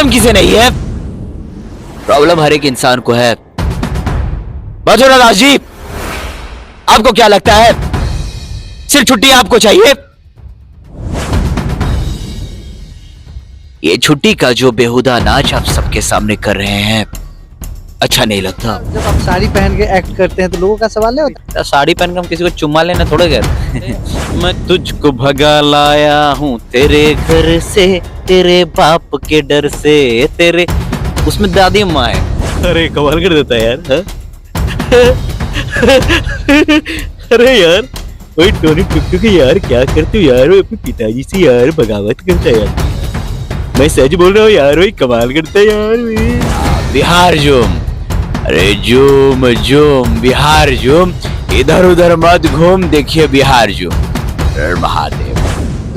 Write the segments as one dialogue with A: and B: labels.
A: Problem किसे नहीं है? प्रॉब्लम हर एक इंसान को है। बजोरा दास जी, आपको क्या लगता है सिर्फ छुट्टी आपको चाहिए? ये छुट्टी का जो बेहुदा नाच आप सबके सामने कर रहे हैं, अच्छा नहीं लगता।
B: जब आप साड़ी पहन के एक्ट करते हैं तो लोगों का सवाल नहीं होता?
C: साड़ी पहन के हम किसी को चुम्मा लेने थोड़े गए। मैं तुझको भगा लाया हूँ तेरे घर से, तेरे बाप के डर से, तेरे उसमें दादी माँ है। अरे कमाल कर देता है यार। अरे यार वही टोनी टुक्टू के यार क्या करते हो यार, वो अपने पिताजी से यार बगावत करता है यार। मैं सच बोल रहा हूँ यार, वही कमाल करता है यार।
A: बिहार झूम, अरे झूम झूम बिहार झूम, इधर उधर मत घूम, देखिए बिहार झूम। हर महादेव।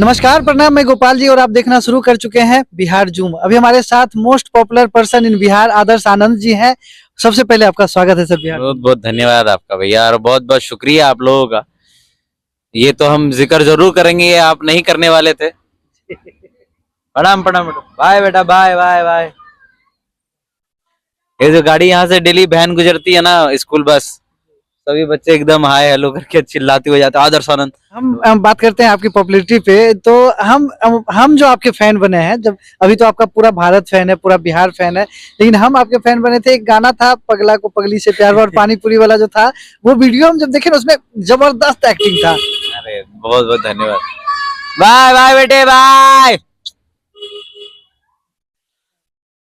B: नमस्कार, प्रणाम, मैं गोपाल जी और आप देखना शुरू कर चुके हैं बिहार जूम। अभी हमारे साथ most popular person in Bihar Adarsh Anand ji हैं। सबसे पहले आपका स्वागत है सर बिहार।
C: बहुत बहुत धन्यवाद आपका भैया, और बहुत बहुत शुक्रिया आप लोगों का। ये तो हम जिक्र जरूर करेंगे, ये आप नहीं करने वाले थे। प्रणाम प्रणाम बेटा, बाय बेटा, बाय बाय बाय। ये जो गाड़ी यहाँ से डेली वैन गुजरती है ना, स्कूल बस, सभी बच्चे एकदम हाय हेलो करके चिल्लाते हुए जाते हैं आदर्श आनंद।
B: हम बात करते हैं आपकी पॉपुलैरिटी पे। तो हम जो आपके फैन बने हैं, जब अभी तो आपका पूरा भारत फैन है, पूरा बिहार फैन है, लेकिन हम आपके फैन बने थे। एक गाना था पगला को पगली से प्यार और पानी पूरी वाला जो था, वो वीडियो हम जब देखे ना, उसमें जबरदस्त एक्टिंग था।
C: अरे बहुत बहुत धन्यवाद। बाय बाय बेटे बाय।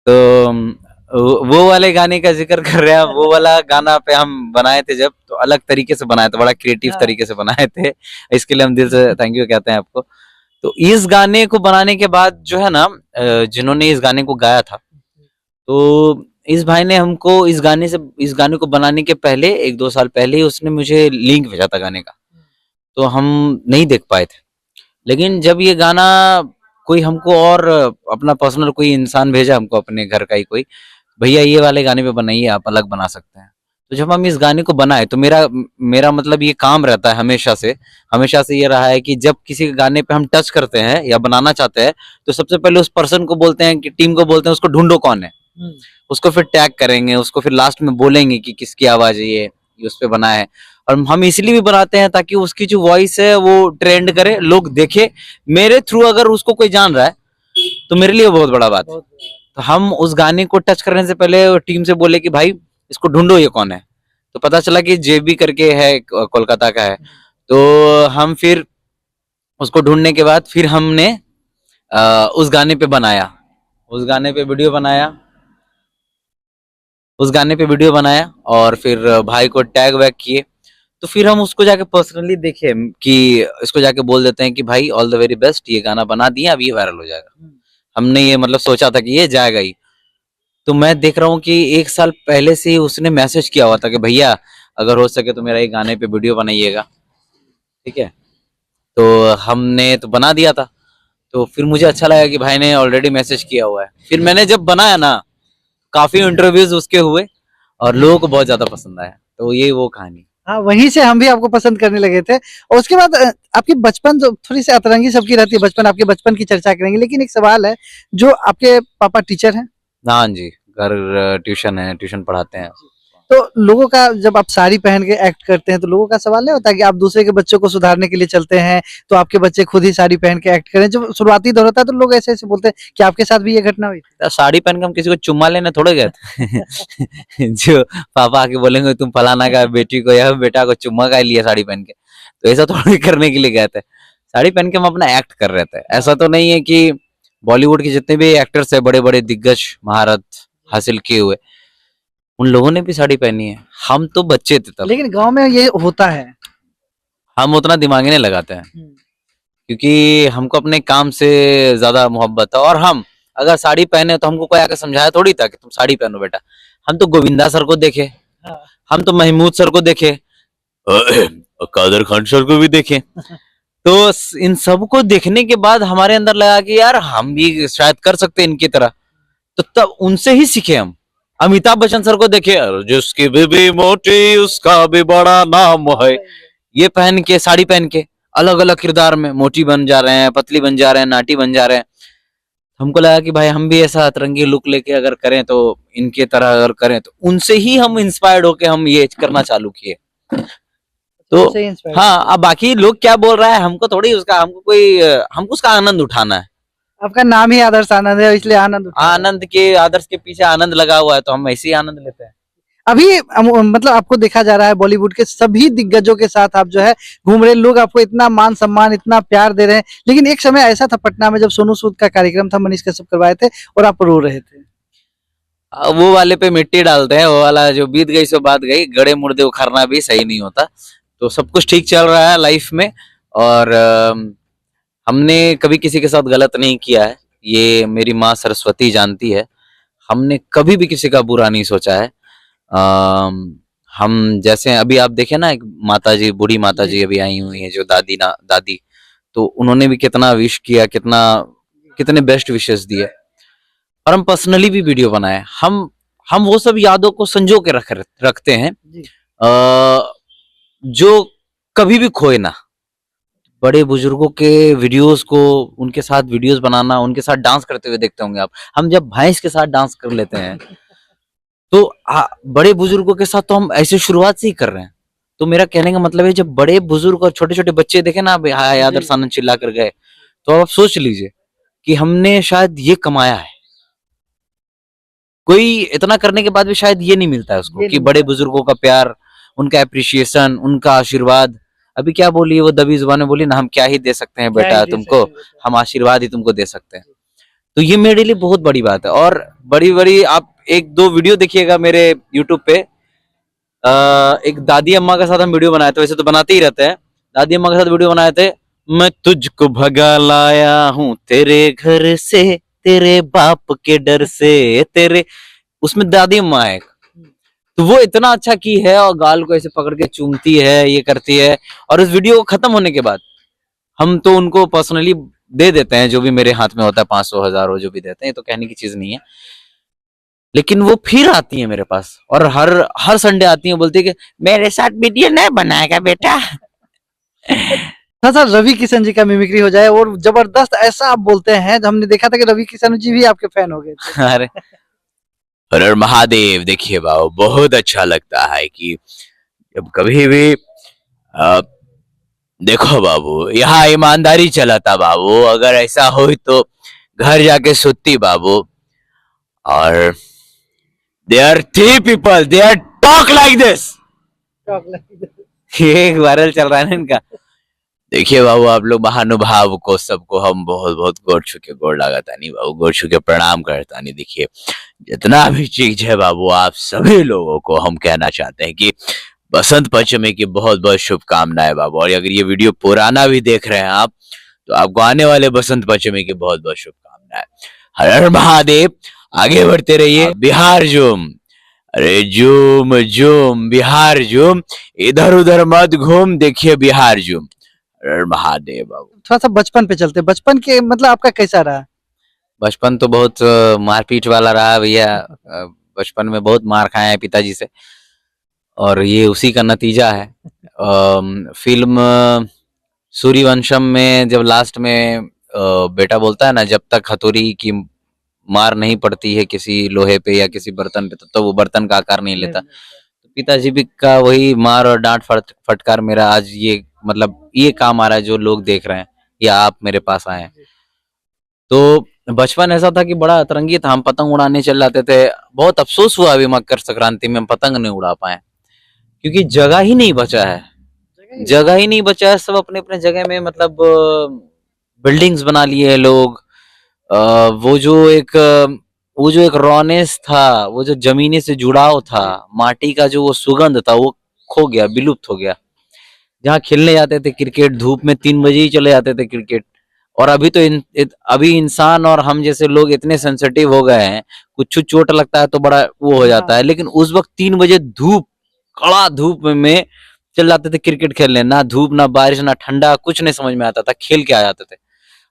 C: तो वो वाले गाने का जिक्र कर रहे हैं, वो वाला गाना पे हम बनाए थे जब, तो अलग तरीके से बनाए थे, बड़ा क्रिएटिव तरीके से बनाए थे। इसके लिए हम दिल से थैंक यू कहते हैं आपको। तो इस गाने को बनाने के बाद जो है ना, जिन्होंने इस गाने को गाया था, तो इस भाई ने हमको इस गाने को बनाने के पहले 1-2 साल पहले ही उसने मुझे लिंक भेजा था गाने का। तो हम नहीं देख पाए थे, लेकिन जब ये गाना कोई हमको और अपना पर्सनल कोई इंसान भेजा हमको, अपने घर का ही कोई, भैया ये वाले गाने पे बनाइए, आप अलग बना सकते हैं। तो जब हम इस गाने को बनाए, तो मेरा मतलब ये काम रहता है हमेशा से ये रहा है कि जब किसी गाने पे हम टच करते हैं या बनाना चाहते हैं, तो सबसे पहले उस पर्सन को बोलते हैं, कि टीम को बोलते हैं, उसको ढूंढो कौन है, उसको फिर टैग करेंगे, उसको फिर लास्ट में बोलेंगे कि किसकी आवाज है ये उस पे बना है। और हम इसलिए भी बनाते हैं ताकि उसकी जो वॉइस है वो ट्रेंड करे, लोग देखे। मेरे थ्रू अगर उसको कोई जान रहा है तो मेरे लिए बहुत बड़ा बात है। तो हम उस गाने को टच करने से पहले टीम से बोले कि भाई इसको ढूंढो ये कौन है। तो पता चला कि जेबी करके है, कोलकाता का है। तो हम फिर उसको ढूंढने के बाद फिर हमने उस गाने पे बनाया, उस गाने पे वीडियो बनाया और फिर भाई को टैग वैग किए। तो फिर हम उसको जाके पर्सनली देखे कि इसको जाके बोल देते हैं कि भाई ऑल द वेरी बेस्ट, ये गाना बना दिया, अब ये वायरल हो जाएगा। हमने ये मतलब सोचा था कि ये जाएगा ही। तो मैं देख रहा हूँ कि 1 साल पहले से ही उसने मैसेज किया हुआ था कि भैया अगर हो सके तो मेरा ये गाने पे वीडियो बनाइएगा, ठीक है। तो हमने तो बना दिया था। तो फिर मुझे अच्छा लगा कि भाई ने ऑलरेडी मैसेज किया हुआ है। फिर मैंने जब बनाया ना, काफी इंटरव्यूज उसके हुए और लोगों को बहुत ज्यादा पसंद आया। तो ये वो कहानी।
B: हाँ, वहीं से हम भी आपको पसंद करने लगे थे। और उसके बाद आपकी बचपन जो थोड़ी सी अतरंगी सबकी रहती है, बचपन, आपके बचपन की चर्चा करेंगे, लेकिन एक सवाल है, जो आपके पापा टीचर हैं?
C: हाँ जी, घर ट्यूशन है, ट्यूशन पढ़ाते हैं।
B: तो लोगों का, जब आप साड़ी पहन के एक्ट करते हैं, तो लोगों का सवाल नहीं होता कि आप दूसरे के बच्चों को सुधारने के लिए चलते हैं, तो आपके बच्चे खुद ही साड़ी पहन के एक्ट करें? जब शुरुआती दौर होता है तो लोग ऐसे ऐसे बोलते हैं कि आपके साथ भी ये घटना हुई?
C: साड़ी पहन के हम किसी को चुम्मा लेने थोड़े गए थे। जो पापा आके बोलेंगे तुम फलाना का बेटी को या बेटा को चुम्मा का लिया साड़ी पहन के, तो ऐसा थोड़ी करने के लिए गए थे। साड़ी पहन के हम अपना एक्ट कर रहे थे। ऐसा तो नहीं है कि बॉलीवुड के जितने भी एक्टर्स है, बड़े बड़े दिग्गज महारत हासिल किए हुए, उन लोगों ने भी साड़ी पहनी है। हम तो बच्चे थे तब।
B: लेकिन गांव में ये होता है।
C: हम उतना दिमाग नहीं लगाते हैं, क्योंकि हमको अपने काम से ज्यादा मोहब्बत है। और हम अगर साड़ी पहने तो हमको कोई आकर समझाया थोड़ी था कि तुम साड़ी पहनो बेटा। हम तो गोविंदा सर को देखे, हम तो महमूद सर को देखे, कादर खान सर को भी देखे। तो इन सब को देखने के बाद हमारे अंदर लगा कि यार हम भी शायद कर सकते हैं इनकी तरह। तो तब उनसे ही सीखे हम। अमिताभ बच्चन सर को देखे, जिसकी बीबी मोटी उसका भी बड़ा नाम है, ये पहन के, साड़ी पहन के अलग अलग किरदार में मोटी बन जा रहे हैं, पतली बन जा रहे हैं, नाटी बन जा रहे हैं। हमको लगा कि भाई हम भी ऐसा अतरंगी लुक लेके अगर करें तो इनके तरह अगर करें तो उनसे ही हम इंस्पायर्ड होके हम ये करना चालू किए। तो
B: उनसे ही inspired
C: हाँ,
B: होते हैं।
C: अब बाकी लोग क्या बोल रहा है हमको थोड़ी उसका, हमको उसका आनंद उठाना है।
B: आपका नाम ही आदर्श आनंद है, इसलिए आनंद उठा रहे हैं।
C: आनंद के, आदर्श के पीछे आनंद लगा हुआ है तो हम ऐसे ही आनंद लेते हैं।
B: अभी मतलब आपको देखा जा रहा है बॉलीवुड के सभी दिग्गजों के साथ आप जो है घूम रहे हैं, लोग आपको इतना मान सम्मान इतना प्यार दे रहे हैं, लेकिन एक समय ऐसा था पटना में जब सोनू सूद का कार्यक्रम था, मनीष कश्यप करवाए थे और आप रो रहे थे।
C: वो वाले पे मिट्टी डालते हैं, वो वाला जो बीत गई सो बात गई, गड़े मुर्दे उखाड़ना भी सही नहीं होता। तो सब कुछ ठीक चल रहा है लाइफ में और हमने कभी किसी के साथ गलत नहीं किया है, ये मेरी माँ सरस्वती जानती है। हमने कभी भी किसी का बुरा नहीं सोचा है। हम जैसे अभी आप देखे ना, एक माता जी, बूढ़ी माता जी अभी आई हुई है जो दादी, तो उन्होंने भी कितना विश किया, कितने बेस्ट विशेस दिए और हम पर्सनली भी वीडियो बनाए। हम वो सब यादों को संजो के रखते हैं जो कभी भी खोए ना। बड़े बुजुर्गों के वीडियोस को, उनके साथ वीडियोस बनाना, उनके साथ डांस करते हुए देखते होंगे आप। हम जब भैंस के साथ डांस कर लेते हैं तो बड़े बुजुर्गों के साथ तो हम ऐसे शुरुआत से ही कर रहे हैं। तो मेरा कहने का मतलब है, जब बड़े बुजुर्ग और छोटे छोटे बच्चे देखे ना, हाय आदर्श आनंद चिल्ला कर गए, तो आप सोच लीजिए कि हमने शायद ये कमाया है। कोई इतना करने के बाद भी शायद ये नहीं मिलता है उसको कि बड़े बुजुर्गों का प्यार, उनका एप्रिसिएशन, उनका आशीर्वाद। अभी क्या बोली वो दबी जुबान में बोली ना, हम क्या ही दे सकते हैं बेटा तुमको, हम आशीर्वाद ही तुमको दे सकते हैं। तो ये मेरे लिए बहुत बड़ी बात है। और बड़ी आप एक दो वीडियो देखिएगा मेरे यूट्यूब पे, एक दादी अम्मा के साथ हम वीडियो बनाए थे, वैसे तो बनाते ही रहते हैं, दादी अम्मा के साथ वीडियो बनाए थे। मैं तुझको भगा लाया हूँ तेरे घर से, तेरे बाप के डर से तेरे, उसमें दादी अम्मा है। तो वो इतना अच्छा की है और गाल को ऐसे पकड़ के चूमती है, ये करती है। और उस वीडियो को खत्म होने के बाद हम तो उनको पर्सनली दे देते हैं, जो भी मेरे हाथ में होता है, 500 1000 वो जो भी देते हैं, तो कहने की चीज नहीं है। लेकिन वो फिर आती है मेरे पास और हर संडे आती है, बोलती है कि मेरे साथ वीडियो नहीं बनाएगा बेटा।
B: हाँ सर, रवि किशन जी का मिमिक्री हो जाए और जबरदस्त ऐसा आप बोलते हैं, जब हमने देखा था कि रवि किशन जी भी आपके फैन हो गए थे।
C: अरे हर हर महादेव। देखिए बाबू, बहुत अच्छा लगता है कि जब कभी भी देखो बाबू, यहाँ ईमानदारी चला था बाबू, अगर ऐसा हो तो घर जाके सुत्ती बाबू। और they are three people, they are talk like this. ये एक वायरल चल रहा है ना इनका। देखिए बाबू, आप लोग महानुभाव को, सबको हम बहुत बहुत गोड़ छू के गोड़ लगाता नहीं बाबू, गोड़ छू के प्रणाम करता नहीं। देखिए जितना भी चीज है बाबू, आप सभी लोगों को हम कहना चाहते हैं कि बसंत पंचमी की बहुत बहुत शुभकामनाएं बाबू। और अगर ये वीडियो पुराना भी देख रहे हैं आप, तो आपको आने वाले बसंत पंचमी की बहुत बहुत शुभकामनाएं। हर हर महादेव। आगे बढ़ते रहिए। बिहार झूम, अरे झूम झूम बिहार झूम, इधर उधर मत घूम, देखिए बिहार झूम। हर हर महादेव बाबू।
B: थोड़ा सा बचपन पे चलते, बचपन के मतलब आपका कैसा रहा?
C: बचपन तो बहुत मारपीट वाला रहा भैया। बचपन में बहुत मार खाए हैं पिताजी से और ये उसी का नतीजा है। फिल्म सूर्यवंशम में जब लास्ट में बेटा बोलता है ना, जब तक हथौड़ी की मार नहीं पड़ती है किसी लोहे पे या किसी बर्तन पे, तो वो बर्तन का आकार नहीं लेता। तो पिताजी भी का वही मार और डांट फटकार मेरा आज ये मतलब ये काम आ रहा है, जो लोग देख रहे हैं या आप मेरे पास आए हैं। तो बचपन ऐसा था कि बड़ा अतरंगी था, हम पतंग उड़ाने चल जाते थे। बहुत अफसोस हुआ अभी मकर संक्रांति में हम पतंग नहीं उड़ा पाए, क्योंकि जगह ही नहीं बचा है, जगह ही नहीं बचा है। सब अपने अपने जगह में मतलब बिल्डिंग्स बना लिए हैं लोग। वो जो एक रॉनेस था, वो जो जमीनी से जुड़ाव था, माटी का जो वो सुगंध था, वो खो गया, विलुप्त हो गया। जहाँ खेलने जाते थे क्रिकेट, धूप में 3 बजे ही चले जाते थे क्रिकेट। और अभी तो अभी इंसान और हम जैसे लोग इतने सेंसिटिव हो गए हैं, कुछ चोट लगता है तो बड़ा वो हो जाता है। लेकिन उस वक्त 3 बजे धूप, कड़ा धूप में चल जाते थे क्रिकेट खेलने। ना धूप, ना बारिश, ना ठंडा, कुछ नहीं समझ में आता था, खेल के आ जाते थे।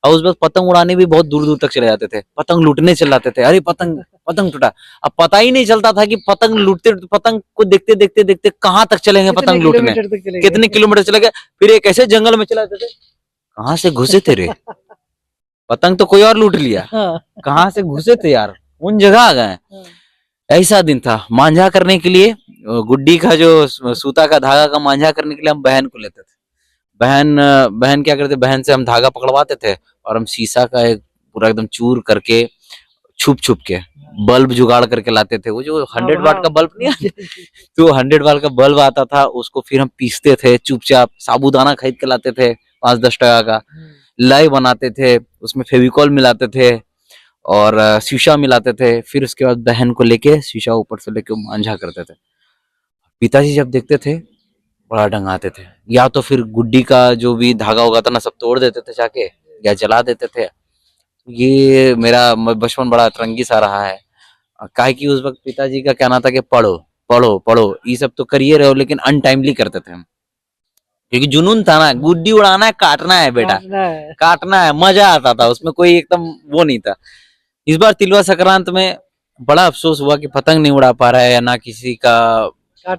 C: और उस वक्त पतंग उड़ाने भी बहुत दूर दूर तक चले जाते थे, पतंग लूटने चल जाते थे। अरे पतंग टूटा, अब पता ही नहीं चलता था कि पतंग लूटते, पतंग को देखते देखते देखते कहाँ तक चलेंगे पतंग लूटने, कितने किलोमीटर चले गए। फिर एक ऐसे जंगल में चले जाते थे, कहाँ से घुसे थे रे। पतंग तो कोई और लूट लिया,
B: हाँ,
C: कहाँ से घुसे थे यार, उन जगह आ गए। ऐसा दिन था। मांझा करने के लिए गुड्डी का जो सूता का धागा का मांझा करने के लिए हम बहन को लेते थे। बहन क्या करते, बहन से हम धागा पकड़वाते थे और हम शीशा का एक पूरा एकदम चूर करके छुप छुप के बल्ब जुगाड़ करके लाते थे। वो जो 100 वाट का बल्ब नहीं आता, तो 100 वाट का बल्ब आता था, उसको फिर हम पीसते थे चुपचाप। साबूदाना खरीद के लाते थे 5-10 टका का, लाई बनाते थे, उसमें फेविकॉल मिलाते थे और शीशा मिलाते थे। फिर उसके बाद बहन को लेके शीशा ऊपर से लेके मांझा करते थे। पिताजी जब देखते थे बड़ा डंगाते थे, या तो फिर गुड्डी का जो भी धागा होगा था ना सब तोड़ देते थे जाके, या जला देते थे। ये मेरा बचपन बड़ा अतरंगी सा रहा है। काहे कि उस वक्त पिताजी का कहना था कि पढ़ो पढ़ो पढ़ो, ये सब तो करिए रहो, लेकिन अनटाइमली करते थे हम, क्योंकि जुनून था ना, गुड्डी उड़ाना है, काटना है बेटा, काटना है, मजा आता था उसमें, कोई एकदम वो नहीं था। इस बार तिलवा संक्रांत में बड़ा अफसोस हुआ कि पतंग नहीं उड़ा पा रहा है, या ना किसी का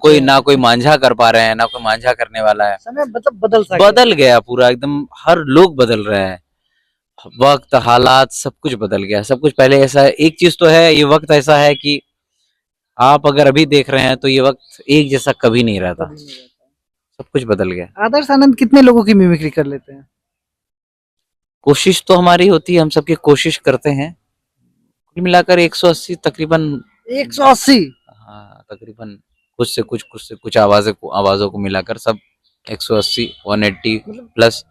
C: कोई, ना कोई मांझा कर पा रहे हैं, ना कोई मांझा करने वाला है।
B: समय मतलब
C: बदल गया पूरा एकदम, हर लोग बदल रहे हैं, वक्त हालात सब कुछ बदल गया, सब कुछ पहले ऐसा है। एक चीज तो है, ये वक्त ऐसा है कि आप अगर अभी देख रहे हैं तो ये वक्त एक जैसा कभी नहीं रहता, सब कुछ बदल गया।
B: आदर्श आनंद कितने लोगों की मिमिक्री कर लेते हैं?
C: कोशिश तो हमारी होती है, हम सबकी कोशिश करते हैं, कुल मिलाकर 180 तकरीबन।
B: 180?
C: हाँ तकरीबन, कुछ से कुछ आवाजों को मिलाकर सब 180 180 प्लस।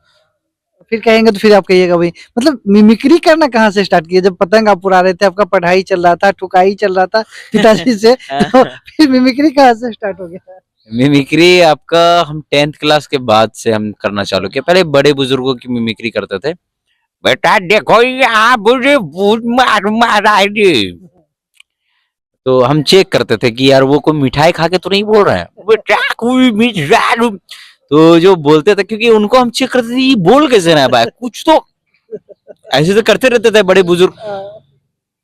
B: फिर कहेंगे तो फिर आप कहिएगा भाई, मतलब मिमिक्री करना कहाँ से स्टार्ट किया? जब पतंग आप उड़ा रहे थे, आपका पढ़ाई चल रहा था, ठुकाई चल रहा था पिताजी से, तो फिर मिमिक्री कहाँ से स्टार्ट हो गया?
C: मिमिक्री आपका हम 10th क्लास के बाद से हम करना चालू किया। पहले बड़े बुजुर्गों की मिमिक्री करते थे, बेटा देखो यहाँ मुझे भूत मारा है, तो हम चेक करते थे कि यार वो कोई मिठाई खा के तो नहीं बोल रहा है, बेटा कोई मिठाई, तो जो बोलते थे, क्योंकि उनको हम चेक करते थे ये बोल कैसे रहा है भाई, कुछ तो ऐसे तो करते रहते थे बड़े बुजुर्ग।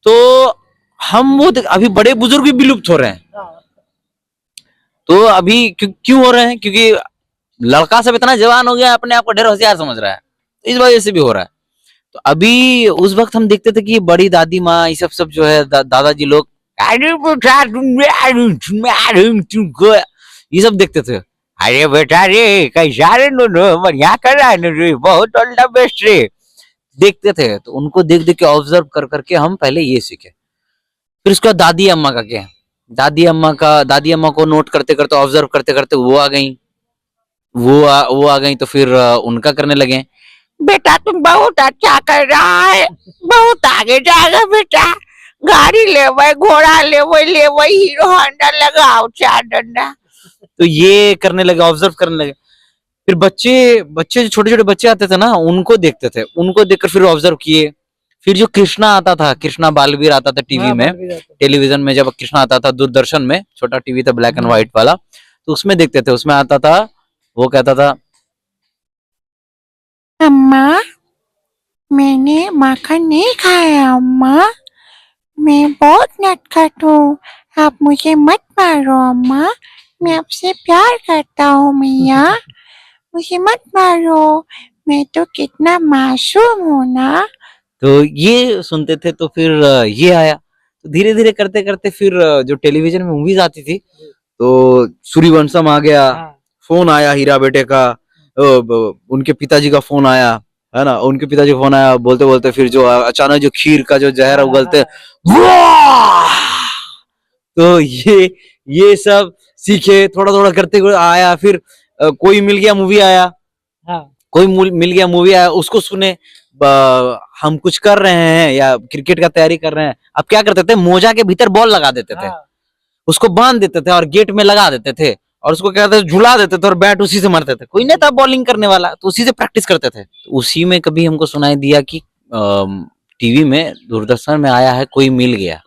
C: तो हम वो अभी बड़े बुजुर्ग भी विलुप्त हो रहे हैं, तो अभी क्यों हो रहे हैं? क्योंकि लड़का सब इतना जवान हो गया, अपने आप को ढेर होशियार समझ रहा है, इस वजह से भी हो रहा है। तो अभी उस वक्त हम देखते थे कि बड़ी दादी माँ, ये सब जो है दादाजी लोग, ये सब देखते थे, अरे बेटा रे कैसा रे बढ़िया कर रहा है रे, बहुत ऑल द बेस्ट रे, देखते थे। तो उनको देख देख के ऑब्जर्व कर करके हम पहले ये सीखे। फिर उसके बाद दादी अम्मा का क्या, दादी अम्मा को नोट करते करते, ऑब्जर्व करते करते वो आ गई, वो आ गई, तो फिर उनका करने लगे, बेटा तुम बहुत अच्छा कर रहा है, बहुत आगे जाएगा बेटा, गाड़ी ले वही, घोड़ा ले वही, हीरो होंडा लगाओ 4 डंडा। तो ये करने लगे, ऑब्जर्व करने लगे। फिर बच्चे जो छोटे छोटे बच्चे आते थे ना, उनको देखते थे, उनको देखकर फिर ऑब्जर्व किए। फिर जो कृष्णा आता था, कृष्णा बालवीर आता था टीवी में, टेलीविजन में, जब कृष्णा आता था दूरदर्शन में, छोटा टीवी था ब्लैक एंड व्हाइट वाला, तो उसमें देखते थे, उसमें आता था, वो कहता था,
D: अम्मा मैंने माखन नहीं खाया अम्मा, मैं बहुत नटखट हूँ, आप मुझे मत मारो अम्मा, मैं आपसे प्यार करता हूँ मैया, मुझे मत मारो, मैं तो कितना मासूम हूँ ना।
C: तो ये सुनते थे। तो फिर ये आया, तो धीरे धीरे करते करते फिर जो टेलीविजन में मूवीज आती थी, तो सूर्यवंशम आ गया, फोन आया हीरा बेटे का, उनके पिताजी का फोन आया, है ना, उनके पिताजी फोन आया, बोलते बोलते फिर जो अचानक जो खीर का जो जहर उगलते, तो ये सब सीखे, थोड़ा थोड़ा करते आया। फिर कोई मिल गया मूवी आया, कोई मिल गया मूवी आया, उसको सुने, हम कुछ कर रहे हैं या क्रिकेट का तैयारी कर रहे हैं, अब क्या करते थे, मोजा के भीतर बॉल लगा देते थे, उसको बांध देते थे और गेट में लगा देते थे, और उसको क्या कहते थे, झुला देते थे, और बैट उसी से मारते थे। कोई नहीं था बॉलिंग करने वाला, तो उसी से प्रैक्टिस करते थे। तो उसी में कभी हमको सुनाई दिया कि टीवी में, दूरदर्शन में आया है कोई मिल गया,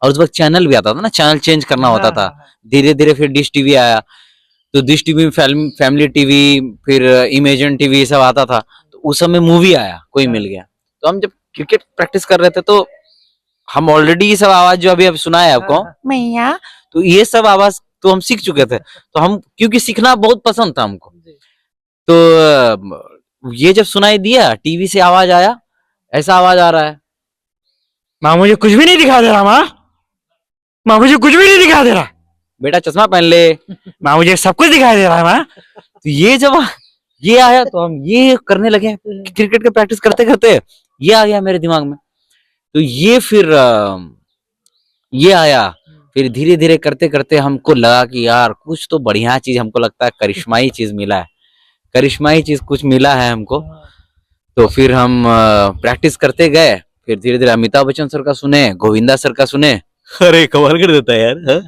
C: और उस वक्त चैनल भी आता था ना, चैनल चेंज करना होता था। धीरे धीरे फिर डिश टीवी आया, तो डिश टीवी में फैमिली टीवी, फिर इमेजिन टीवी सब आता था। तो उस समय मूवी आया कोई मिल गया। तो हम जब क्रिकेट प्रैक्टिस कर रहे थे, तो हम ऑलरेडी ये सब आवाज जो अभी सुना है आपको
D: मैया,
C: तो ये सब आवाज तो हम सीख चुके थे। तो हम, क्योंकि सीखना बहुत पसंद था हमको, तो ये जब सुनाई दिया, टीवी से आवाज आया, ऐसा आवाज आ रहा है।
E: माँ मुझे कुछ भी नहीं दिखा दे रहा माँ मुझे कुछ भी नहीं दिखा दे रहा।
C: बेटा चश्मा पहन ले।
E: माँ मुझे सब कुछ दिखाई दे रहा है माँ।
C: तो ये आया तो हम ये करने लगे, क्रिकेट की प्रैक्टिस करते करते ये आ गया मेरे दिमाग में। तो ये फिर ये आया, फिर धीरे धीरे करते करते हमको लगा कि यार कुछ तो बढ़िया चीज, हमको लगता है करिश्माई चीज मिला है, करिश्माई चीज कुछ मिला है हमको। तो फिर हम प्रैक्टिस करते गए, फिर धीरे धीरे अमिताभ बच्चन सर का सुने, गोविंदा सर का सुने। अरे कमाल कर देता है यार। हाँ?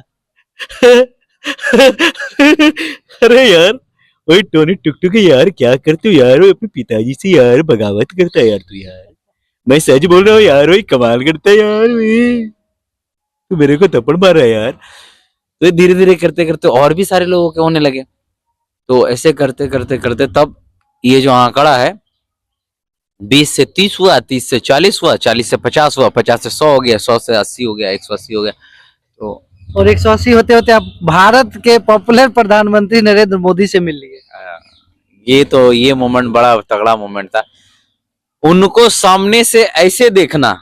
C: अरे यार वही टोनी टुकटुक यार, क्या करते हो यार, वो अपने पिताजी से यार बगावत करता है यार तू यार। मैं सच बोल रहा हूँ यार, वही कमाल करता है यार, वही तू मेरे को थप्पड़ मार रहा है यार। तो धीरे धीरे करते करते और भी सारे लोगों के होने लगे। तो ऐसे करते करते करते तब ये जो आंकड़ा है 20 से 30 हुआ, 30 से 40 हुआ, 40 से 50 हुआ, 50 से 100 हो गया, 100 से 80 हो गया, 180 हो गया। तो
B: और 180 होते होते आप भारत के पॉपुलर प्रधानमंत्री नरेंद्र मोदी से मिल लिए।
C: ये मोमेंट बड़ा तगड़ा मोमेंट था। उनको सामने से ऐसे देखना,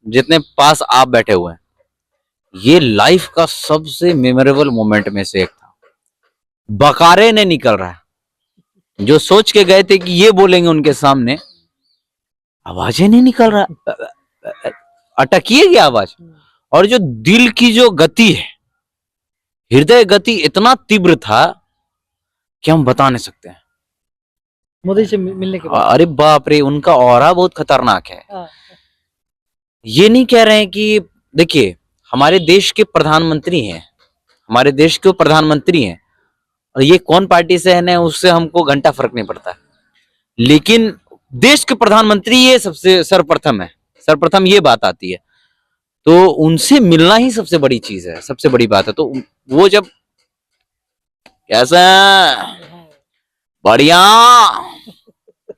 C: जितने पास आप बैठे हुए हैं, ये लाइफ का सबसे मेमोरेबल मोमेंट में से एक था। बकारे ने निकल रहा है, जो सोच के गए थे कि ये बोलेंगे उनके सामने, आवाजें नहीं निकल रहा, अटकी है ये आवाज। और जो दिल की जो गति है, हृदय गति इतना तीव्र था कि हम बता नहीं सकते हैं।
B: मोदी से मिलने के बाद
C: अरे बाप रे, उनका ऑरा बहुत खतरनाक है। ये नहीं कह रहे हैं कि देखिए हमारे देश के प्रधानमंत्री हैं, हमारे देश के प्रधानमंत्री हैं, और ये कौन पार्टी से है ना, उससे हमको घंटा फर्क नहीं पड़ता, लेकिन देश के प्रधानमंत्री ये सबसे सर्वप्रथम है, सर्वप्रथम ये बात आती है। तो उनसे मिलना ही सबसे बड़ी चीज है, सबसे बड़ी बात है। तो वो जब कैसा बढ़िया,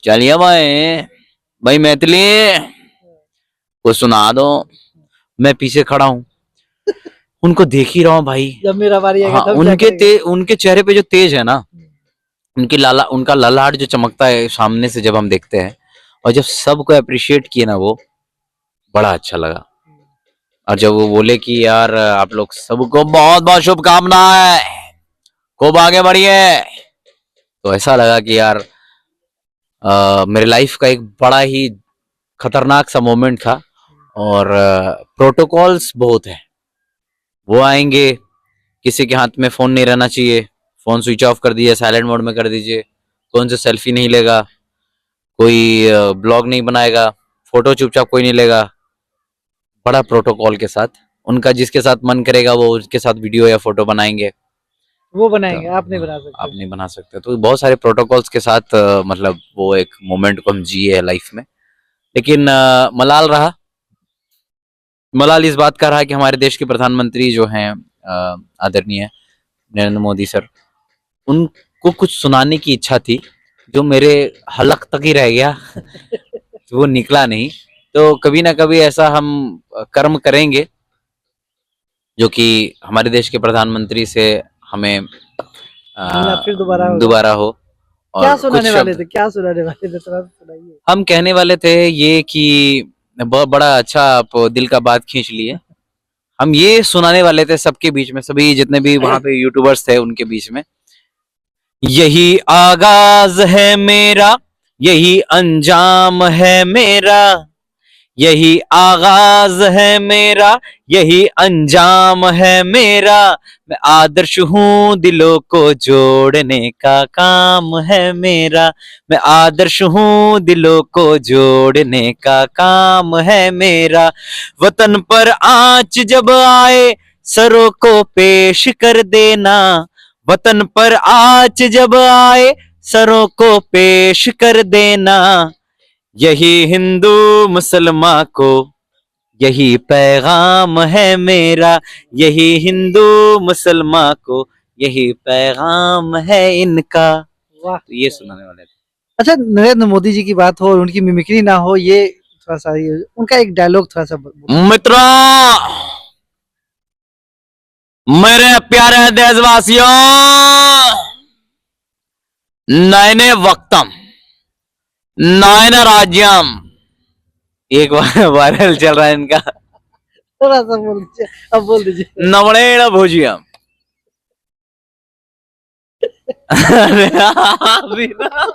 C: चलिए भाई मैथिली को सुना दो। मैं पीछे खड़ा हूं, उनको देख ही रहा हूं भाई।
B: जब मेरा बारी आएगा तब
C: उनके चेहरे पे जो तेज है ना, उनका ललाट जो चमकता है सामने से जब हम देखते हैं, और जब सबको अप्रिशिएट किए ना, वो बड़ा अच्छा लगा। और जब वो बोले कि यार आप लोग सबको बहुत बहुत शुभकामनाएं, खूब आगे बढ़िए, तो ऐसा लगा कि यार मेरे लाइफ का एक बड़ा ही खतरनाक सा मोमेंट था। और प्रोटोकॉल्स बहुत है, वो आएंगे, किसी के हाथ में फोन नहीं रहना चाहिए, फोन स्विच ऑफ कर दीजिए, साइलेंट मोड में कर दीजिए, कौन से सेल्फी नहीं लेगा, कोई ब्लॉग नहीं बनाएगा, फोटो चुपचाप कोई नहीं लेगा, बड़ा प्रोटोकॉल के साथ। उनका जिसके साथ मन करेगा वो उसके साथ वीडियो या फोटो बनाएंगे,
B: वो बनाएंगे, आप नहीं बना सकते।
C: आप नहीं बना सकते। तो बहुत सारे प्रोटोकॉल्स के साथ मतलब वो एक मोमेंट को हम जिए है लाइफ में। लेकिन मलाल इस बात का रहा कि हमारे देश के प्रधानमंत्री जो हैं आदरणीय नरेंद्र मोदी सर, उनको कुछ सुनाने की इच्छा थी, जो मेरे हलक तक ही रह गया। तो वो निकला नहीं। तो कभी ना कभी ऐसा हम कर्म करेंगे जो कि हमारे देश के प्रधानमंत्री से हमें
B: फिर
C: दोबारा हो। और
B: क्या सुनाने वाले थे, क्या सुनाने वाले थे, थोड़ा सुनाइए।
C: हम कहने वाले थे ये कि बहुत बड़ा अच्छा आप दिल का बात खींच लिए। हम ये सुनाने वाले थे सबके बीच में, सभी जितने भी वहां पे यूट्यूबर्स थे उनके बीच में, यही आगाज है मेरा, यही अंजाम है मेरा, यही आगाज है मेरा, यही अंजाम है मेरा, मैं आदर्श हूँ दिलों को जोड़ने का काम है मेरा, मैं आदर्श हूँ दिलों को जोड़ने का काम है मेरा। वतन पर आँच जब आए सरों को पेश कर देना, वतन पर आँच जब आए सरों को पेश कर देना, यही हिंदू मुसलमान को यही पैगाम है मेरा, यही हिंदू मुसलमान को यही पैगाम है इनका।
B: वाह,
C: तो ये सुनाने वाले थे।
B: अच्छा, नरेंद्र मोदी जी की बात हो और उनकी मिमिक्री ना हो, ये थोड़ा सा उनका एक डायलॉग थोड़ा सा
C: मित्रों, मेरे प्यारे देशवासियों, नयने वक्तम नयन राज्यम एक वायरल चल रहा है इनका,
B: थोड़ा सा बोल दीजिए, अब बोल दीजिए।
C: नवणेन भुजियम। अरे अभी ना,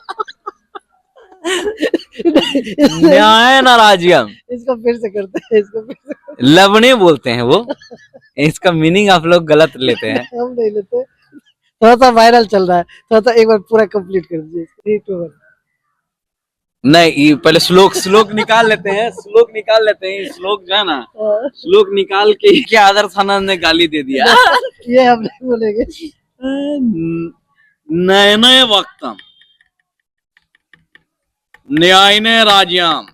C: न्याय न राज्यम,
B: इसको फिर से करते हैं, इसको फिर से
C: लवणे बोलते हैं वो, इसका मीनिंग आप लोग गलत लेते हैं।
B: हम नहीं लेते, थोड़ा सा वायरल चल रहा है, थोड़ा सा एक बार पूरा कंप्लीट कर दीजिए, 3 2 1।
C: नहीं, ये पहले श्लोक निकाल लेते हैं, श्लोक निकाल लेते हैं, श्लोक जो है ना, श्लोक निकाल के क्या आदर्श आनंद ने गाली दे दिया।
B: ये हम नहीं बोलेंगे।
C: नयनय वक्तम न्यायने राज्यम।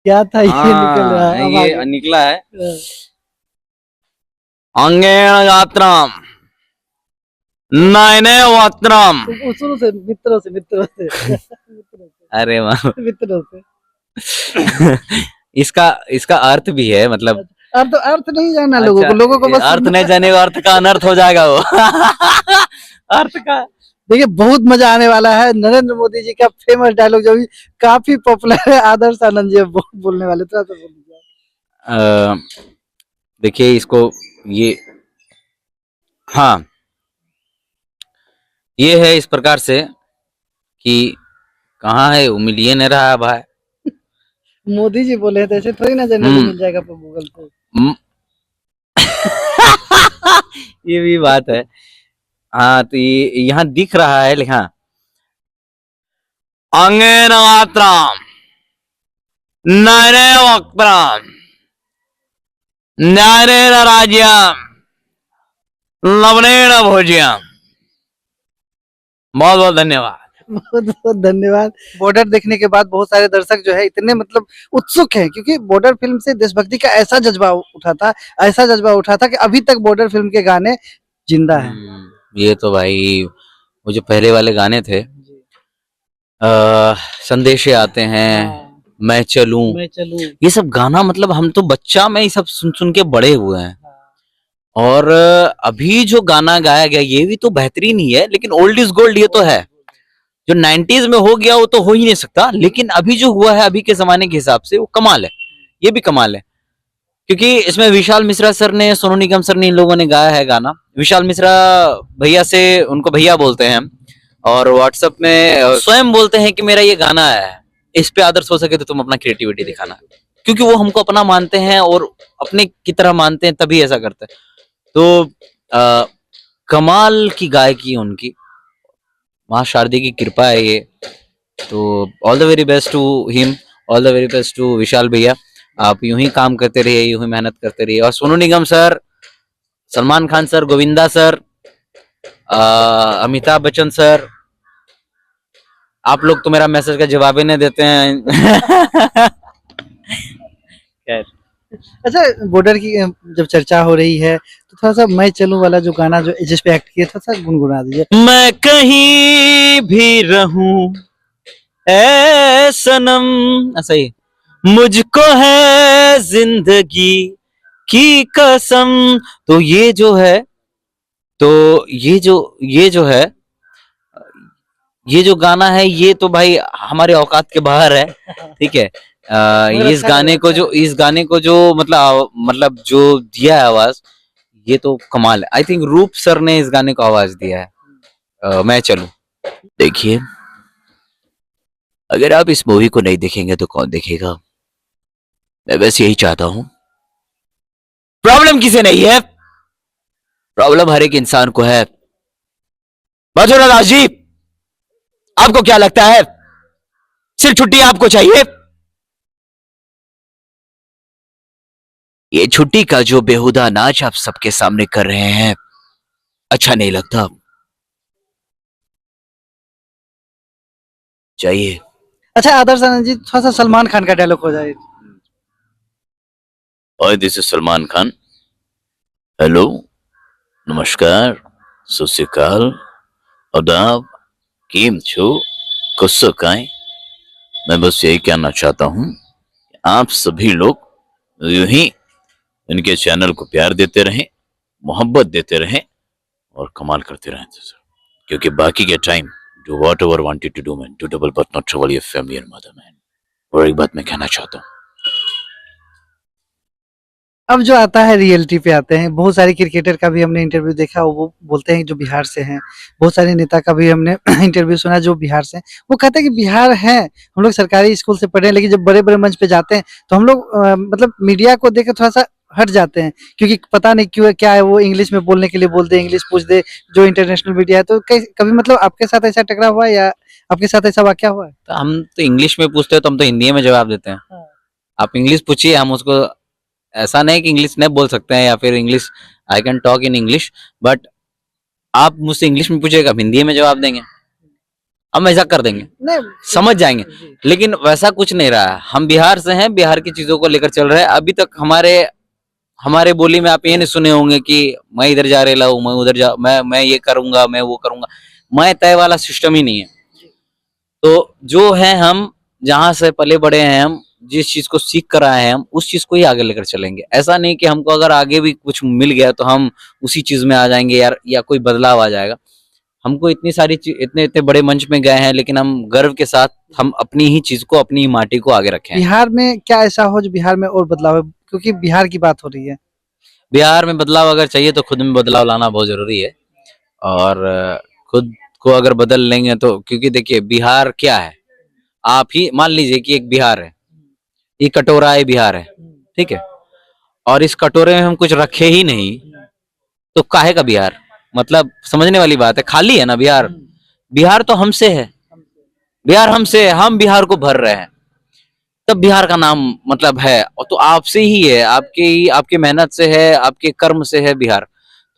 B: क्या था ये निकल रहा है, अब
C: ये
B: आगे।
C: निकला है,
B: हाँ।
C: अंगेण गात्रम नयने वक्त्रम।
B: उसूलों से, मित्रों से, मित्रों से, मित्रों से,
C: अरे वाह,
B: मित्रों से।
C: इसका अर्थ भी है, मतलब
B: अर्थ नहीं जानना
C: अच्छा,
B: लोगों को बस
C: अर्थ नहीं जाने अर्थ का अनर्थ हो जाएगा वो। अर्थ का
B: देखिए बहुत मजा आने वाला है। नरेंद्र मोदी जी का फेमस डायलॉग जो भी काफी पॉपुलर है, आदर्श आनंद जी बोलने वाले, थोड़ा सा बोल दीजिए।
C: देखिए इसको, ये हाँ, ये है इस प्रकार से कि कहाँ है, वो मिलिए नहीं रहा है भाई।
B: मोदी जी बोले हैं तो ऐसे थोड़ी ना जनरली मिल जाएगा आपको गूगल पे।
C: हम्म। ये भी बात है। हाँ, तो ये यहाँ दिख रहा है लिखा, अंगेन गात्रम नयने वक्त्रम न्यायेन राज्यम लवणेन भोज्यम। बहुत बहुत धन्यवाद।
B: बहुत बहुत धन्यवाद। बॉर्डर देखने के बाद बहुत सारे दर्शक जो है इतने मतलब उत्सुक हैं, क्योंकि बॉर्डर फिल्म से देशभक्ति का ऐसा जज्बा उठा था कि अभी तक बॉर्डर फिल्म के गाने जिंदा हैं।
C: ये तो भाई, वो जो पहले वाले गाने थे, संदेशे आते हैं,
B: हाँ,
C: मैं चलूं, ये सब गाना, मतलब हम तो बच्चा में ये सब सुन सुन के बड़े हुए हैं। और अभी जो गाना गाया गया ये भी तो बेहतरीन ही है, लेकिन ओल्ड इज गोल्ड ये तो है। जो 90s में हो गया वो तो हो ही नहीं सकता, लेकिन अभी जो हुआ है अभी के जमाने के हिसाब से वो कमाल है, ये भी कमाल है। क्योंकि इसमें विशाल मिश्रा सर ने, सोनू निगम सर ने, इन लोगों ने गाया है गाना। विशाल मिश्रा भैया से, उनको भैया बोलते हैं हम, और व्हाट्सएप में स्वयं बोलते हैं कि मेरा ये गाना है, इस पे आदर्श हो सके तो तुम अपना क्रिएटिविटी दिखाना, क्योंकि वो हमको अपना मानते हैं और अपने की तरह मानते हैं, तभी ऐसा करते हैं। तो कमाल की गायकी उनकी, माँ शारदे की कृपा है ये। तो all the very best to him, all the very best to Vishal भैया। आप यूं ही काम करते रहिए, यूं ही मेहनत करते रहिए। और Sonu Nigam sir, Salman Khan sir, Govinda sir, Amitabh Bachchan sir, आप लोग तो मेरा मैसेज का जवाब ही नहीं देते हैं। खैर,
B: अच्छा, बॉर्डर की जब चर्चा हो रही है तो थोड़ा सा मैं चलूं वाला जो गाना जो जिस पे एक्ट किया, थोड़ा सा गुनगुना दीजिए।
C: मैं कहीं भी रहूं ऐ सनम, ऐसा ही, मुझको है जिंदगी की कसम। तो ये जो है, तो ये जो गाना है, ये तो भाई हमारे औकात के बाहर है, ठीक है। इस गाने को जो मतलब जो दिया है आवाज, ये तो कमाल है। आई थिंक रूप सर ने इस गाने को आवाज दिया है, मैं चलूं। देखिए, अगर आप इस मूवी को नहीं देखेंगे तो कौन देखेगा? मैं बस यही चाहता हूं। प्रॉब्लम किसे नहीं है, प्रॉब्लम हर एक इंसान को है। मधुरा दास जी, आपको क्या लगता है, सिर्फ छुट्टी आपको चाहिए? ये छुट्टी का जो बेहुदा नाच आप सबके सामने कर रहे हैं, अच्छा नहीं लगता? चाहिए।
B: अच्छा आदर्श आनंद जी, थोड़ा सा सलमान खान का डायलॉग हो जाए।
A: Hi, this is Salman Khan. Hello, नमस्कार, सत श्री अकाल, आदाब, केम छो, कसो काए। मैं बस यही कहना चाहता हूँ, आप सभी लोग यूं ही इनके चैनल को प्यार देते रहें, मोहब्बत देते रहें और कमाल करते रहें, क्योंकि बाकी के time Do whatever wanted to do, man. Do double but not trouble your family and mother, man. और एक बात मैं कहना चाहता हूँ,
B: अब जो आता है रियलिटी पे आते हैं, बहुत सारे क्रिकेटर का भी हमने इंटरव्यू देखा, वो बोलते हैं जो बिहार से हैं, बहुत सारे नेता का भी हमने इंटरव्यू सुना जो बिहार से हैं, वो कहते हैं कि बिहार है, हम लोग सरकारी स्कूल से पढ़े हैं, लेकिन जब बड़े बड़े मंच पे जाते हैं तो हम लोग मतलब मीडिया को देख के थोड़ा सा हट जाते हैं, क्योंकि पता नहीं क्यों क्या है, वो इंग्लिश में बोलने के लिए बोल दे, इंग्लिश पूछ दे, जो इंटरनेशनल मीडिया है। तो कभी मतलब आपके साथ ऐसा टकराव हुआ है या आपके साथ ऐसा वाकया हुआ है?
C: तो हम तो इंग्लिश में पूछते हैं तो हम तो हिंदी में जवाब देते हैं।
B: हाँ।
C: आप इंग्लिश पूछिए, हम उसको, ऐसा नहीं कि इंग्लिश नहीं बोल सकते हैं या फिर English, I can talk in English, but आप मुझसे इंग्लिश में पूछिएगा, हम हिंदी में जवाब देंगे, हम ऐसा कर देंगे,
B: नहीं,
C: समझ जाएंगे।
B: जी।
C: लेकिन वैसा कुछ नहीं रहा है। हम बिहार से हैं, बिहार की चीजों को लेकर चल रहे हैं। अभी तक हमारे बोली में आप ये नहीं सुने होंगे कि मैं इधर जा रहा हूँ, मैं उधर जा, मैं ये करूंगा, मैं वो करूंगा। मैं तय वाला सिस्टम ही नहीं है। तो जो है, हम जहां से पले बड़े हैं, हम जिस चीज को सीख कर आए हैं, हम उस चीज को ही आगे लेकर चलेंगे। ऐसा नहीं कि हमको अगर आगे भी कुछ मिल गया तो हम उसी चीज में आ जाएंगे यार, या कोई बदलाव आ जाएगा। हमको इतनी सारी इतने इतने बड़े मंच में गए हैं, लेकिन हम गर्व के साथ हम अपनी ही चीज को, अपनी ही माटी को आगे रखे हैं।
B: बिहार में क्या ऐसा हो जो बिहार में और बदलाव है, क्योंकि बिहार की बात हो रही है।
C: बिहार में बदलाव अगर चाहिए तो खुद में बदलाव लाना बहुत जरूरी है। और खुद को अगर बदल लेंगे तो, क्योंकि देखिए बिहार क्या है, आप ही मान लीजिए कि एक बिहार है, ये कटोरा है, बिहार है, ठीक है, और इस कटोरे में हम कुछ रखे ही नहीं तो काहे का बिहार? मतलब समझने वाली बात है, खाली है ना बिहार। बिहार तो हमसे है, बिहार हमसे है, हम बिहार को भर रहे हैं, तब बिहार का नाम मतलब है। और तो आपसे ही है, आपके मेहनत से है, आपके कर्म से है बिहार।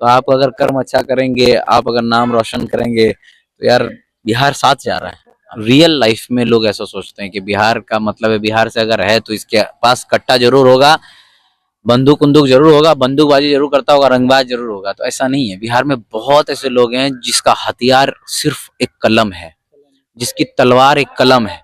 C: तो आप अगर कर्म अच्छा करेंगे, आप अगर नाम रोशन करेंगे तो यार बिहार साथ जा रहा है। रियल लाइफ में लोग ऐसा सोचते हैं कि बिहार का मतलब है, बिहार से अगर है तो इसके पास कट्टा जरूर होगा, बंदूक उंदूक जरूर होगा, बंदूकबाजी जरूर करता होगा, रंगबाज जरूर होगा। तो ऐसा नहीं है। बिहार में बहुत ऐसे लोग हैं जिसका हथियार सिर्फ एक कलम है, जिसकी तलवार एक कलम है।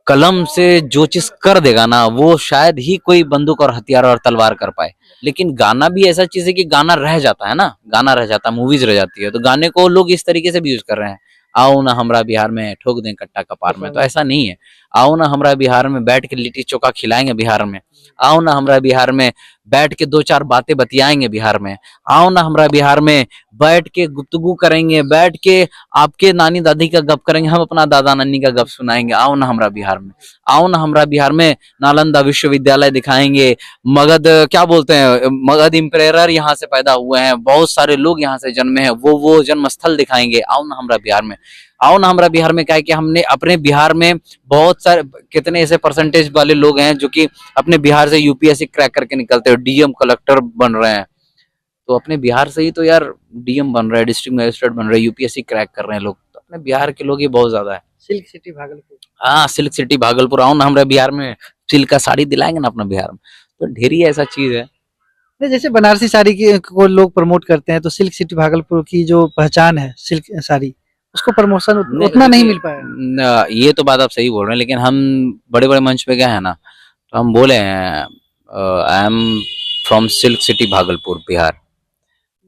C: कलम से जो चीज कर देगा ना, वो शायद ही कोई बंदूक और हथियार और तलवार कर पाए। लेकिन गाना भी ऐसा चीज है कि गाना रह जाता है ना, गाना रह जाता है, मूवीज रह जाती है। तो गाने को लोग इस तरीके से भी यूज कर रहे हैं, आओ ना हमरा बिहार में ठोक दें कट्टा कपार में। तो ऐसा नहीं है। आओ ना हमरा बिहार में बैठ के लिट्टी चोखा खिलाएंगे बिहार में। आओ ना हमरा बिहार में बैठ के दो चार बातें बतियाएंगे बिहार में। आओ ना हमरा बिहार में बैठ के गुफ्तगू करेंगे, बैठ के आपके नानी दादी का गप करेंगे, हम अपना दादा नानी का गप सुनाएंगे। आओ ना हमरा बिहार में, आओ ना हमरा बिहार में नालंदा विश्वविद्यालय दिखाएंगे। मगध क्या बोलते हैं, मगध इम्पेरर यहाँ से पैदा हुए हैं, बहुत सारे लोग यहाँ से जन्मे हैं, वो जन्म स्थल दिखाएंगे। आओ ना हमरा बिहार में, आओ ना हमरा बिहार में। क्या है कि हमने अपने बिहार में बहुत सारे, कितने ऐसे परसेंटेज वाले लोग हैं जो कि अपने बिहार से यूपीएससी क्रैक करके निकलते हैं, डीएम कलेक्टर बन रहे हैं। तो अपने बिहार से ही तो यार डीएम बन रहे हैं, डिस्ट्रिक्ट मजिस्ट्रेट बन रहे हैं, यूपीएससी क्रैक कर रहे हैं लोग। तो अपने बिहार के लोग ही बहुत ज्यादा है।
B: Silk city Bhagalpur.
C: हाँ, सिल्क सिटी भागलपुर। आओ ना हमारे बिहार में, सिल्क का साड़ी दिलाएंगे ना अपना बिहार में। तो ढेरी ऐसा चीज है।
B: नहीं, जैसे बनारसी साड़ी की को लोग प्रमोट करते हैं, तो सिल्क सिटी भागलपुर की जो पहचान है सिल्क साड़ी, उसको प्रमोशन उतना नहीं मिल पाया।
C: ये तो बात आप सही बोल रहे हैं, लेकिन हम बड़े बड़े मंच पे गए हैं ना, तो हम बोले हैं I am from silk city Bhagalpur Bihar.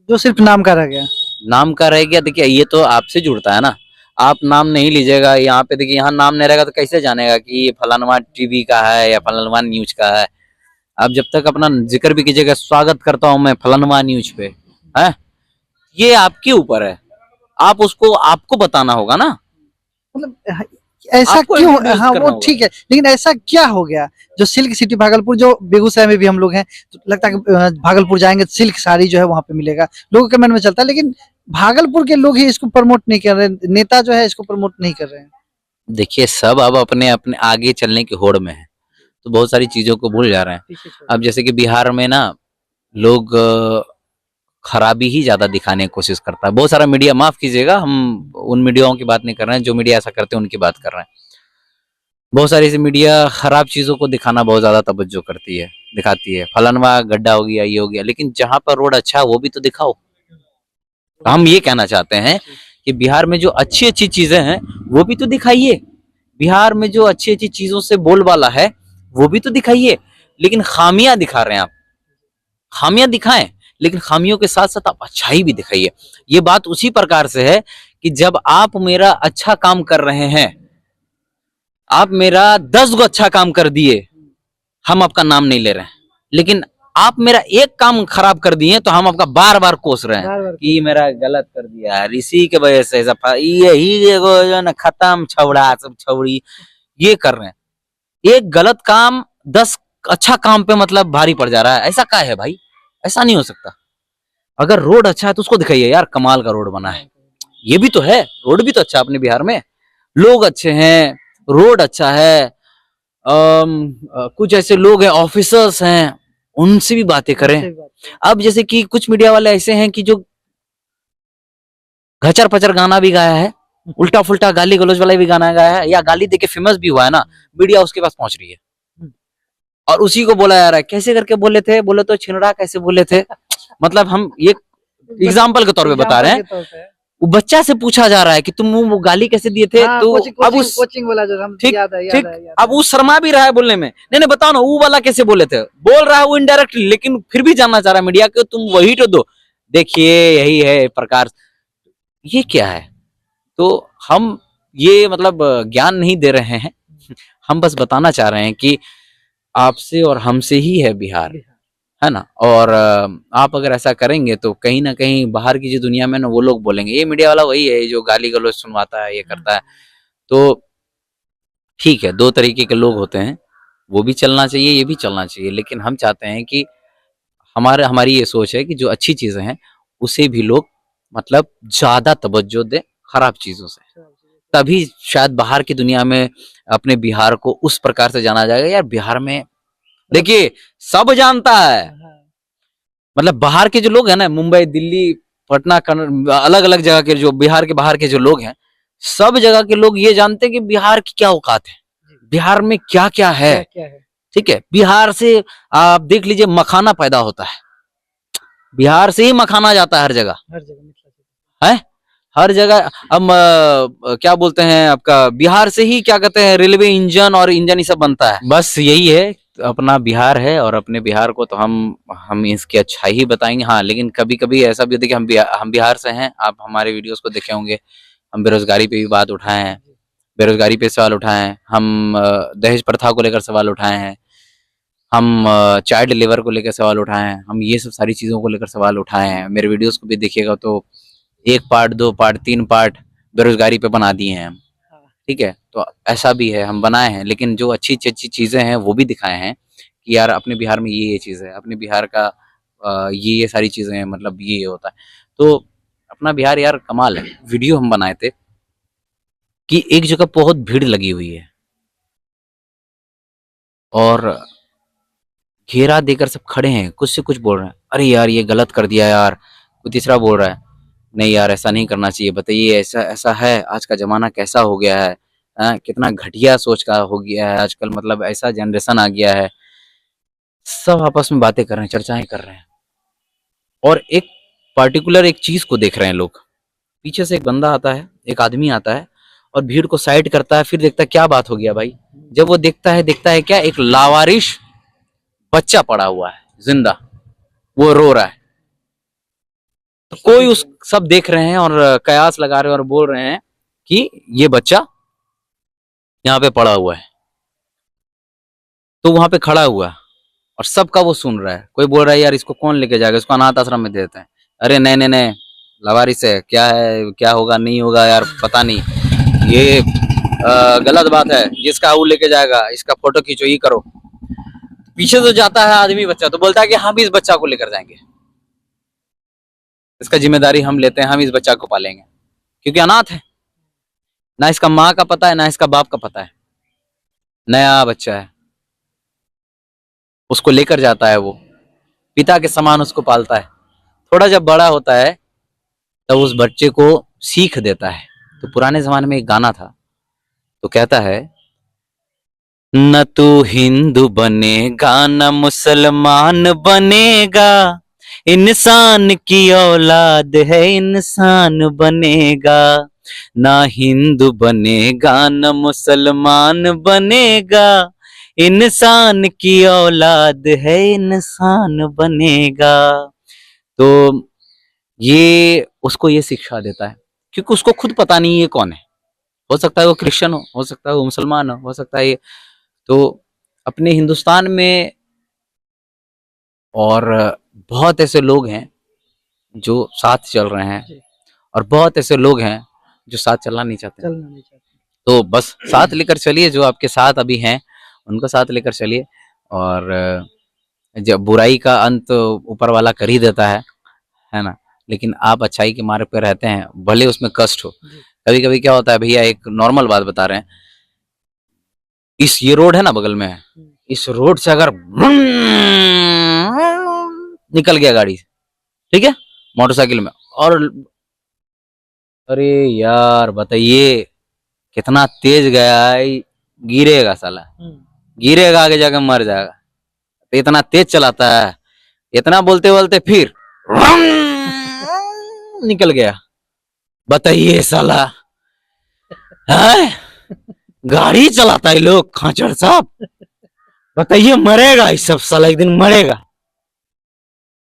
B: जो सिर्फ नाम का रह गया।
C: नाम का रह गया। देखिए ये तो आपसे जुड़ता है ना, आप नाम नहीं लीजिएगा यहाँ पे। देखिए यहाँ नाम नहीं रहेगा तो कैसे जानेगा कि ये फलानवा टीवी का है या फलानवा न्यूज का है। आप जब तक अपना जिक्र भी कीजिएगा, स्वागत करता हूँ मैं फलानवा न्यूज पे, है, ये आपके ऊपर है। आप उसको, आपको बताना होगा ना,
B: मतलब ऐसा
C: आपको
B: क्यों?
C: introduce
B: हाँ
C: करना
B: वो
C: होगा।
B: ठीक है, लेकिन ऐसा क्या हो गया जो सिल्क सिटी भागलपुर, जो बेगूसराय में भी हम लोग हैं, तो लगता है कि भागलपुर जाएंगे सिल्क साड़ी जो है वहां पे मिलेगा, लोगों के मन में चलता है। लेकिन भागलपुर के लोग ही इसको प्रमोट नहीं कर रहे, नेता जो है इसको प्रमोट नहीं कर रहे हैं।
C: देखिए सब अब अपने अपने आगे चलने की होड़ में है, तो बहुत सारी चीजों को भूल जा रहे हैं।
B: पीछे छोड़।
C: अब जैसे कि बिहार में ना लोग खराबी ही ज्यादा दिखाने की कोशिश करता है। बहुत सारा मीडिया, माफ कीजिएगा, हम उन मीडियाओं की बात नहीं कर रहे हैं जो मीडिया ऐसा करते हैं, उनकी बात कर रहे हैं। बहुत सारी ऐसी मीडिया खराब चीजों को दिखाना बहुत ज्यादा तवज्जो करती है, दिखाती है। फलानवा गड्ढा हो गया, ये हो गया, लेकिन जहां पर रोड अच्छा है वो भी तो दिखाओ। हम ये कहना चाहते हैं कि बिहार में जो अच्छी अच्छी चीजें हैं वो भी तो दिखाइए। बिहार में जो अच्छी अच्छी चीजों से बोलबाला है वो भी तो दिखाइए। लेकिन खामियां दिखा रहे हैं आप। खामियां दिखाएं, लेकिन खामियों के साथ साथ आप अच्छाई भी दिखाइए। ये बात उसी प्रकार से है कि जब आप मेरा अच्छा काम कर रहे हैं, आप मेरा 10 गो अच्छा काम कर दिए, हम आपका नाम नहीं ले रहे हैं, लेकिन आप मेरा एक काम खराब कर दिए तो हम आपका बार बार कोस रहे हैं
B: बार-बार
C: कि मेरा गलत कर दिया है, इसी के वजह से यही एगो जो ना खत्म छौड़ा सब छौड़ी ये कर रहे हैं। एक गलत काम 10 अच्छा काम पे मतलब भारी पड़ जा रहा है, ऐसा क्या है भाई? ऐसा नहीं हो सकता। अगर रोड अच्छा है तो उसको दिखाइए यार, कमाल का रोड बना है, ये भी तो है, रोड भी तो अच्छा है अपने बिहार में, लोग अच्छे हैं, रोड अच्छा है, कुछ ऐसे लोग हैं, ऑफिसर्स हैं, उनसे भी बातें करें।
B: सही बात है।
C: अब जैसे कि कुछ मीडिया वाले ऐसे हैं कि जो घचर पचर गाना भी गाया है, उल्टा फुल्टा गाली गलौज वाला भी गाना गाया है, या गाली देके फेमस भी हुआ है ना, मीडिया उसके पास पहुंच रही है और उसी को बोला जा रहा है। कैसे करके बोले थे? बोले तो छिनड़ा कैसे बोले थे, मतलब हम ये एग्जाम्पल के तौर पे बता रहे हैं।
B: एग्जाम्पल के तौर पे।
C: वो बच्चा से पूछा जा रहा है कि तुम वो गाली कैसे दिए थे,
B: हाँ,
C: तो अब उस
B: कोचिंग वाला जो हम
C: ठीक
B: याद है,
C: ठीक,
B: याद है।
C: अब वो शर्मा भी रहा है बोलने में। नहीं नहीं बताओ ना, वो वाला कैसे बोले थे? बोल रहा है वो इनडायरेक्टली, लेकिन फिर भी जानना चाह रहा है मीडिया को, तुम वही तो दो। देखिए यही है प्रकार, ये क्या है? तो हम ये मतलब ज्ञान नहीं दे रहे हैं, हम बस बताना चाह रहे हैं कि आपसे और हमसे ही है बिहार, है ना। और आप अगर ऐसा करेंगे तो कहीं ना कहीं बाहर की जो दुनिया में ना वो लोग बोलेंगे ये मीडिया वाला वही है जो गाली गलौज सुनवाता है, ये करता है। तो ठीक है, दो तरीके के लोग होते हैं, वो भी चलना चाहिए, ये भी चलना चाहिए, लेकिन हम चाहते हैं कि हमारी ये सोच है कि जो अच्छी चीजें हैं उसे भी लोग मतलब ज्यादा तवज्जो दें खराब चीजों से, तभी शायद बाहर की दुनिया में अपने बिहार को उस प्रकार से जाना जाएगा। यार बिहार में देखिए सब जानता है, मतलब बाहर के जो लोग हैं ना, मुंबई दिल्ली पटना अलग अलग जगह के जो बिहार के बाहर के जो लोग हैं, सब जगह के लोग ये जानते हैं कि बिहार की क्या औकात है, बिहार में क्या क्या है।
B: क्या है?
C: ठीक है, बिहार से आप देख लीजिए मखाना पैदा होता है, बिहार से ही मखाना जाता है हर जगह,
B: हर जगह
C: है हर जगह। अब क्या बोलते हैं आपका, बिहार से ही क्या कहते हैं रेलवे इंजन और इंजन ये सब बनता है। बस यही है, अपना बिहार है और अपने बिहार को तो हम इसकी अच्छाई ही बताएंगे। हाँ, लेकिन कभी कभी ऐसा भी होता है कि हम बिहार से हैं, आप हमारे वीडियोस को देखे होंगे, हम बेरोजगारी पे भी बात उठाए हैं, बेरोजगारी पे सवाल उठाए हैं, हम दहेज प्रथा को लेकर सवाल उठाए हैं, हम चाइल्ड लेबर को लेकर सवाल उठाए हैं, हम ये सब सारी चीज़ों को लेकर सवाल उठाए हैं। मेरे वीडियोस को भी देखिएगा तो 1 पार्ट 2 पार्ट 3 पार्ट बेरोजगारी पे बना दिए हैं हम। ठीक है, तो ऐसा भी है, हम बनाए हैं, लेकिन जो अच्छी अच्छी चीज़ें हैं वो भी दिखाए हैं कि यार अपने बिहार में ये चीज़ है, अपने बिहार का ये सारी चीज़ें हैं, मतलब ये होता है। तो अपना बिहार यार कमाल है। वीडियो हम बनाए थे कि एक जगह बहुत भीड़ लगी हुई है और घेरा देकर सब खड़े हैं, कुछ से कुछ बोल रहे हैं, अरे यार ये गलत कर दिया यार। कोई तीसरा बोल रहा है, नहीं यार ऐसा नहीं करना चाहिए, बताइए ऐसा ऐसा है, आज का जमाना कैसा हो गया है, कितना घटिया सोच का हो गया है आजकल, मतलब ऐसा जनरेशन आ गया है। सब आपस में बातें कर रहे हैं, चर्चाएं कर रहे हैं और एक पर्टिकुलर एक चीज को देख रहे हैं लोग। पीछे से एक बंदा आता है, एक आदमी आता है और भीड़ को साइड करता है, फिर देखता है क्या बात हो गया भाई। जब वो देखता है क्या, एक लावारिश बच्चा पड़ा हुआ है जिंदा, वो रो रहा है। तो कोई उस सब देख रहे हैं और कयास लगा रहे हैं और बोल रहे हैं कि ये बच्चा यहाँ पे पड़ा हुआ है। तो वहां पे खड़ा हुआ और सबका वो सुन रहा है। कोई बोल रहा है यार इसको कौन लेके जाएगा, इसको अनाथ आश्रम में दे देते हैं। अरे नहीं नहीं नहीं, लावारिस है, क्या है, क्या होगा नहीं होगा यार पता नहीं, ये गलत बात है, जिसका वो लेके जाएगा इसका फोटो खींचो, ये करो। पीछे तो जाता है आदमी बच्चा, तो बोलता है कि हम भी इस बच्चा को लेकर जाएंगे, इसका जिम्मेदारी हम लेते हैं, हम इस बच्चा को पालेंगे, क्योंकि अनाथ है, ना इसका माँ का पता है ना इसका बाप का पता है, नया बच्चा है। उसको लेकर जाता है, वो पिता के समान उसको पालता है। थोड़ा जब बड़ा होता है तब उस बच्चे को सीख देता है। तो पुराने जमाने में एक गाना था, तो कहता है, न तू हिंदू बनेगा न मुसलमान बनेगा, इंसान की औलाद है इंसान बनेगा। ना हिंदू बनेगा न मुसलमान बनेगा, इंसान की औलाद है इंसान बनेगा। तो ये उसको ये शिक्षा देता है क्योंकि उसको खुद पता नहीं ये कौन है। हो सकता है वो क्रिश्चियन हो सकता है वो मुसलमान हो सकता है ये। तो अपने हिंदुस्तान में और बहुत ऐसे लोग हैं जो साथ चल रहे हैं और बहुत ऐसे लोग हैं जो साथ चलना नहीं चाहते।
B: चलना नहीं चाहते।
C: तो बस साथ लेकर चलिए, जो आपके साथ अभी हैं उनको साथ लेकर चलिए। और जब बुराई का अंत ऊपर वाला कर ही देता है ना। लेकिन आप अच्छाई के मार्ग पे रहते हैं, भले उसमें कष्ट हो। कभी कभी क्या होता है भैया, एक नॉर्मल बात बता रहे हैं, ये रोड है ना बगल में, इस रोड से अगर निकल गया गाड़ी, ठीक है, मोटरसाइकिल में, और अरे यार बताइए कितना तेज गया है, गिरेगा साला, गिरेगा, आगे जाकर मर जाएगा। तो इतना तेज चलाता है, इतना बोलते बोलते फिर निकल गया। बताइए साला है, गाड़ी चलाता है लोग खाचड़ साहब, बताइए मरेगा इस सब साला, एक दिन मरेगा।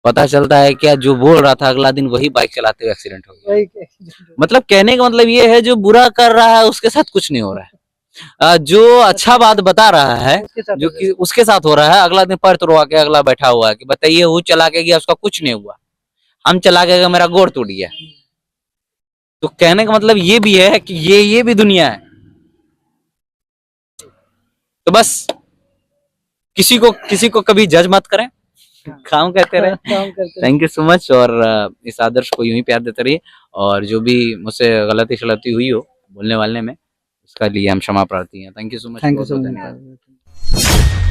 C: पता चलता है क्या, जो बोल रहा था अगला दिन वही बाइक चलाते हुए एक्सीडेंट हो गया।
B: वही accident
C: मतलब कहने का मतलब ये है, जो बुरा कर रहा है उसके साथ कुछ नहीं हो रहा है, जो अच्छा बात बता रहा है
B: उसके साथ
C: जो
B: हो
C: कि उसके साथ हो रहा है, अगला दिन पैर तोड़वा के अगला बैठा हुआ है कि बताइए वो चला के गया उसका कुछ नहीं हुआ, हम चला के गए मेरा गोड़ टूट गया। तो कहने का मतलब ये भी है कि ये भी दुनिया है। तो बस किसी को कभी जज मत करें, काम करते रहे।
B: काम करते हैं।
C: Thank you so much. और इस आदर्श को यूं ही प्यार देते रहिए। और जो भी मुझसे गलती हुई हो बोलने वालने में, उसका लिए हम क्षमा प्रार्थी हैं। Thank you so much.
B: Thank you so much.